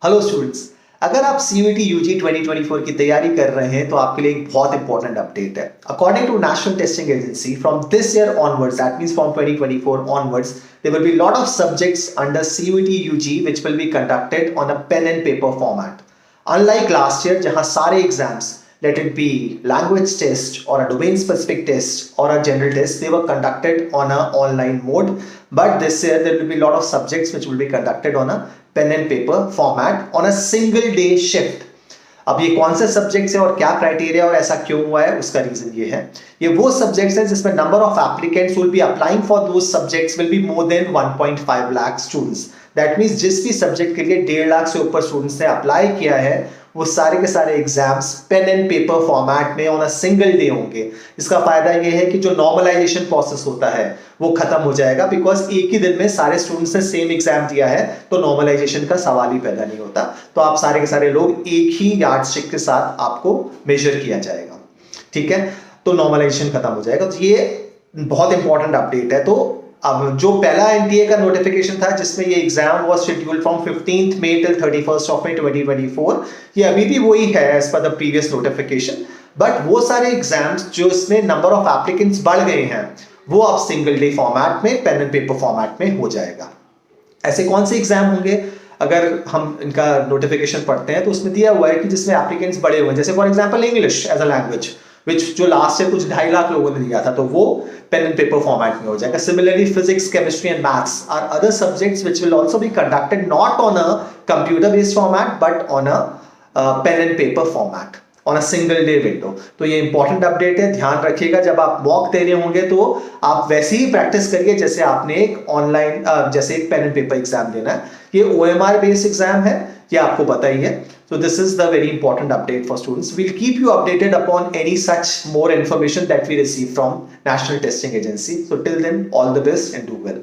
Hello students, अगर आप CUET UG 2024 की तैयारी कर रहे हैं तो आपके लिए एक बहुत इंपॉर्टेंट अपडेट है। According to national testing agency, from this year onwards, that means from 2024 onwards, there will be lot of subjects under CUET UG which will be conducted on a pen and paper format. Unlike last year, जहां सारे exams, let it be language test or a domain specific test or a general test, they were conducted on a online mode. But this year there will be a lot of subjects which will be conducted on a pen and paper format on a single day shift. अब ये कौन से subjects हैं और क्या criteria और ऐसा क्यों हुआ है, उसका रीजन ये है। ये वो सब्जेक्ट्स हैं जिसमें number of applicants will be applying for those subjects will be more than 1.5 lakh students. That means जिस भी सब्जेक्ट के लिए 1.5 लाख से ऊपर स्टूडेंट्स ने अप्लाई किया है, वो सारे के सारे exams pen and paper format में ऑन अ सिंगल डे होंगे। इसका फायदा ये है कि जो नॉर्मलाइजेशन प्रोसेस होता है वो खत्म हो जाएगा, बिकॉज एक ही दिन में सारे स्टूडेंट्स ने सेम एग्जाम दिया है तो नॉर्मलाइजेशन का सवाल ही पैदा नहीं होता। तो आप सारे के सारे लोग एक ही यार्डस्टिक के साथ आपको मेजर किया जाएगा, ठीक है। तो नॉर्मलाइजेशन खत्म हो जाएगा। तो ये बहुत इंपॉर्टेंट अपडेट है। तो अब जो पहला NTA का नोटिफिकेशन था जिसमें ये exam was scheduled from 15th May till 31st of May 2024, ये अभी भी वही है as per the previous notification. But वो सारे एग्जाम्स जो इसमें नंबर ऑफ एप्लीकेंट्स बढ़ गए हैं वो अब सिंगल डे फॉर्मेट में, पेन एंड पेपर फॉर्मेट में हो जाएगा। ऐसे कौन से एग्जाम होंगे? अगर हम इनका नोटिफिकेशन पढ़ते हैं तो उसमें दिया हुआ है कि जिसमें एप्लीकेंट्स बढ़े हुए हैं, जैसे for example English as a language, which जो लास्ट ईयर कुछ 2.5 लाख लोगों ने दिया था, तो वो पेन एंड पेपर फॉर्मेट में हो जाएगा। Similarly physics, chemistry and maths are other subjects which will also be conducted not on a computer based format but on a pen and paper format on a single day window. तो ये important update है, ध्यान रखिएगा। जब आप mock दे रहे होंगे तो आप वैसे ही प्रैक्टिस करिए जैसे आपने एक ऑनलाइन जैसे एक पेन एंड पेपर एग्जाम देना है। ये OMR बेस्ड एग्जाम है, ये आपको पता ही है। So this is the very important update for students. We'll keep you updated upon any such more information that we receive from National Testing Agency. So till then, all the best and do well.